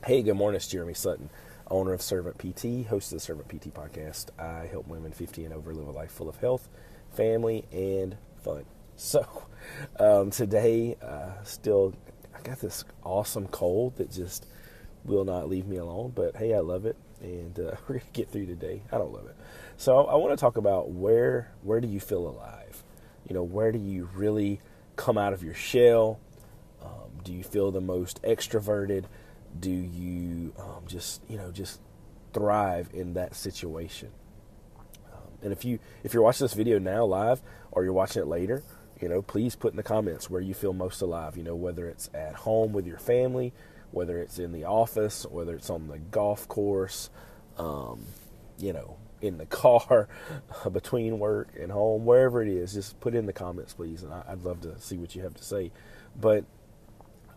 Hey, good morning. It's Jeremy Sutton, owner of Servant PT, host of the Servant PT podcast. I help women 50 and over live a life full of health, family, and fun. So, today, I got this awesome cold that just will not leave me alone. But hey, I love it, and we're gonna get through today. I don't love it. So, I want to talk about where do you feel alive? Where do you really come out of your shell? Do you feel the most extroverted? Do you just thrive in that situation? And if you're watching this video now live or you're watching it later, please put in the comments where you feel most alive. Whether it's at home with your family, whether it's in the office, whether it's on the golf course, in the car, between work and home, wherever it is, just put it in the comments, please. And I'd love to see what you have to say. But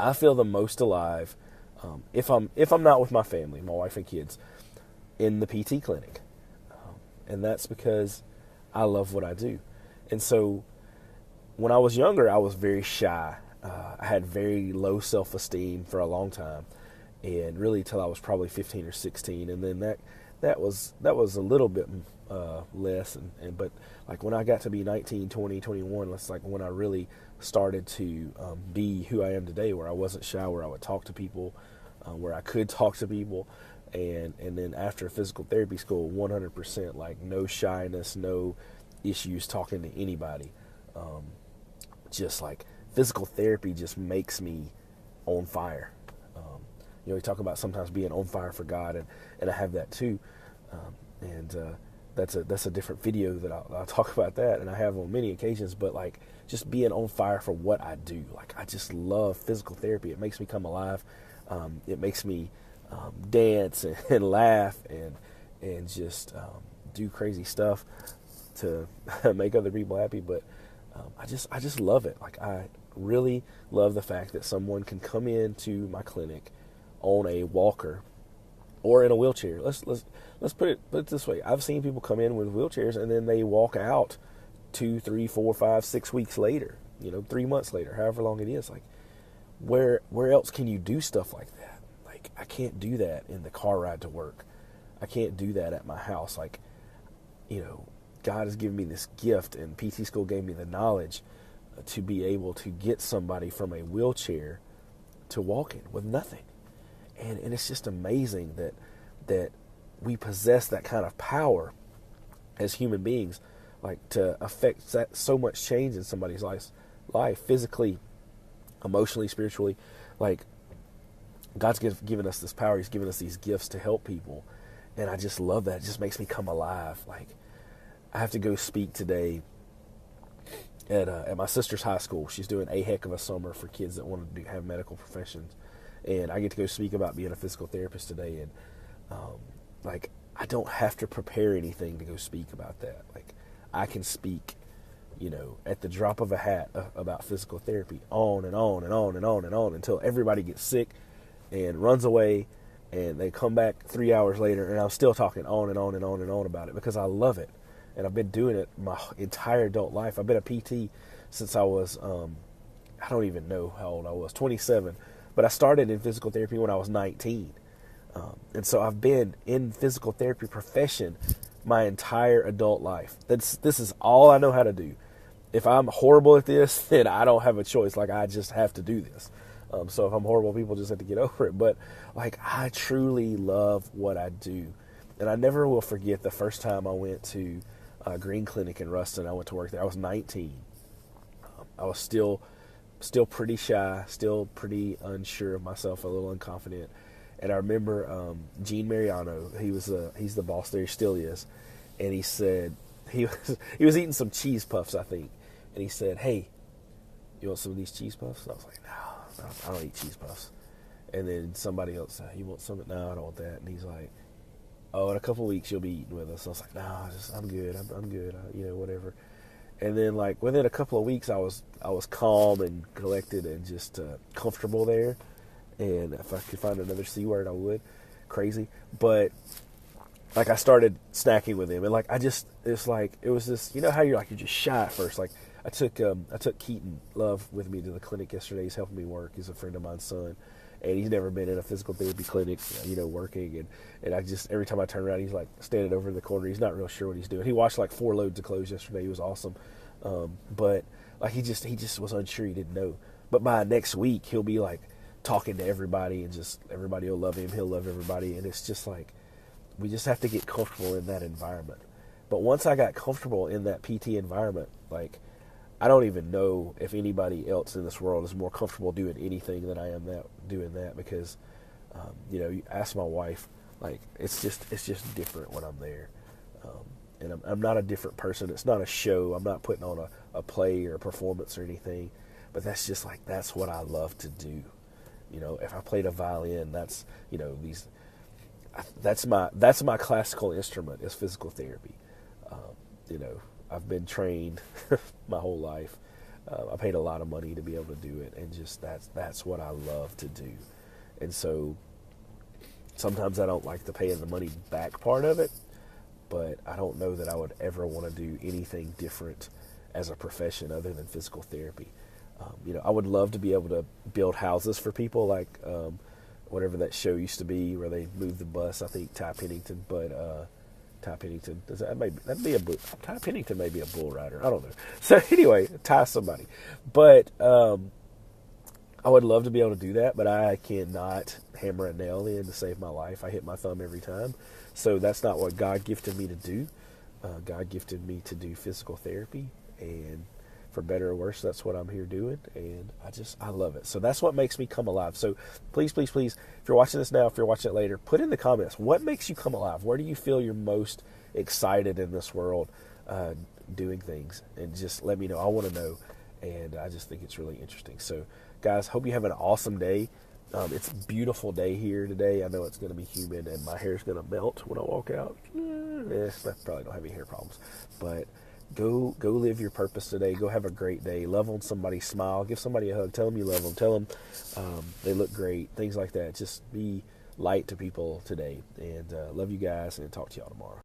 I feel the most alive if I'm not with my family, my wife and kids, in the PT clinic, and that's because I love what I do. And so, when I was younger, I was very shy. I had very low self-esteem for a long time, and really till I was probably 15 or 16, and then that was a little bit less. But like when I got to be 19, 20, 21, that's like when I really started to be who I am today, where I wasn't shy, where I would talk to people, where I could talk to people, and then after physical therapy school, 100%, like no shyness, no issues talking to anybody. Just like physical therapy just makes me on fire. We talk about sometimes being on fire for God, and I have that too. That's a different video that I'll talk about that, and I have on many occasions. But like just being on fire for what I do, like I just love physical therapy. It makes me come alive. It makes me dance and laugh and just do crazy stuff to make other people happy. But I just love it. Like I really love the fact that someone can come into my clinic on a walker or in a wheelchair. Let's put it this way. I've seen people come in with wheelchairs and then they walk out 2, 3, 4, 5, 6 weeks later, 3 months later, however long it is. Like where else can you do stuff like that? Like I can't do that in the car ride to work. I can't do that at my house. Like, God has given me this gift, and PT school gave me the knowledge to be able to get somebody from a wheelchair to walking with nothing. And it's just amazing that we possess that kind of power as human beings, like to affect so much change in somebody's life, physically, emotionally, spiritually. Like God's given us this power. He's given us these gifts to help people, and I just love that. It just makes me come alive. Like I have to go speak today at my sister's high school. She's doing a heck of a summer for kids that want to have medical professions. And I get to go speak about being a physical therapist today. And, like, I don't have to prepare anything to go speak about that. Like, I can speak, at the drop of a hat about physical therapy on and on and on and on and on until everybody gets sick and runs away. And they come back 3 hours later, and I'm still talking on and on and on and on about it because I love it. And I've been doing it my entire adult life. I've been a PT since I was, I don't even know how old I was, 27. But I started in physical therapy when I was 19. And so I've been in physical therapy profession my entire adult life. This is all I know how to do. If I'm horrible at this, then I don't have a choice. Like, I just have to do this. So if I'm horrible, people just have to get over it. But, like, I truly love what I do. And I never will forget the first time I went to Green Clinic in Ruston. I went to work there. I was 19. I was still pretty shy, still pretty unsure of myself, a little unconfident. And I remember Gene Mariano, he's the boss there, he still is. And he said, he was eating some cheese puffs, I think. And he said, "Hey, you want some of these cheese puffs?" And I was like, "No, I don't eat cheese puffs." And then somebody else said, "You want some?" "No, I don't want that." And he's like, "Oh, in a couple of weeks you'll be eating with us." I was like, "No, I'm good. I'm good. Whatever." And then, like, within a couple of weeks, I was calm and collected and just comfortable there. And if I could find another C word, I would. Crazy. But, like, I started snacking with him. And, like, it was this, how you're just shy at first. Like, I took Keaton Love with me to the clinic yesterday. He's helping me work. He's a friend of mine's son. and he's never been in a physical therapy clinic, working. And I just, every time I turn around, he's like standing over in the corner. He's not real sure what he's doing. He washed like 4 loads of clothes yesterday. He was awesome. But like he just was unsure. He didn't know. But by next week, he'll be like talking to everybody, and just everybody will love him. He'll love everybody. And it's just like, we just have to get comfortable in that environment. But once I got comfortable in that PT environment, like, I don't even know if anybody else in this world is more comfortable doing anything than I am doing that, because, you ask my wife, like, it's just different when I'm there. And I'm not a different person. It's not a show. I'm not putting on a play or a performance or anything, but that's what I love to do. If I played a violin, that's my classical instrument is physical therapy. I've been trained my whole life. I paid a lot of money to be able to do it, and just that's what I love to do. And so sometimes I don't like the paying the money back part of it, but I don't know that I would ever want to do anything different as a profession other than physical therapy. I would love to be able to build houses for people, like whatever that show used to be where they moved the bus. I think Ty Pennington, but Ty Pennington, Ty Pennington may be a bull rider. I don't know. So anyway, Ty somebody. But I would love to be able to do that, but I cannot hammer a nail in to save my life. I hit my thumb every time. So that's not what God gifted me to do. God gifted me to do physical therapy, and for better or worse, that's what I'm here doing, and I love it. So that's what makes me come alive. So please, please, please, if you're watching this now, if you're watching it later, put in the comments, what makes you come alive? Where do you feel you're most excited in this world doing things? And just let me know. I want to know, and I just think it's really interesting. So guys, hope you have an awesome day. It's a beautiful day here today. I know it's going to be humid, and my hair's going to melt when I walk out. I probably don't have any hair problems, but Go live your purpose today. Go have a great day. Love on somebody. Smile. Give somebody a hug. Tell them you love them. Tell them they look great. Things like that. Just be light to people today. And love you guys, and talk to y'all tomorrow.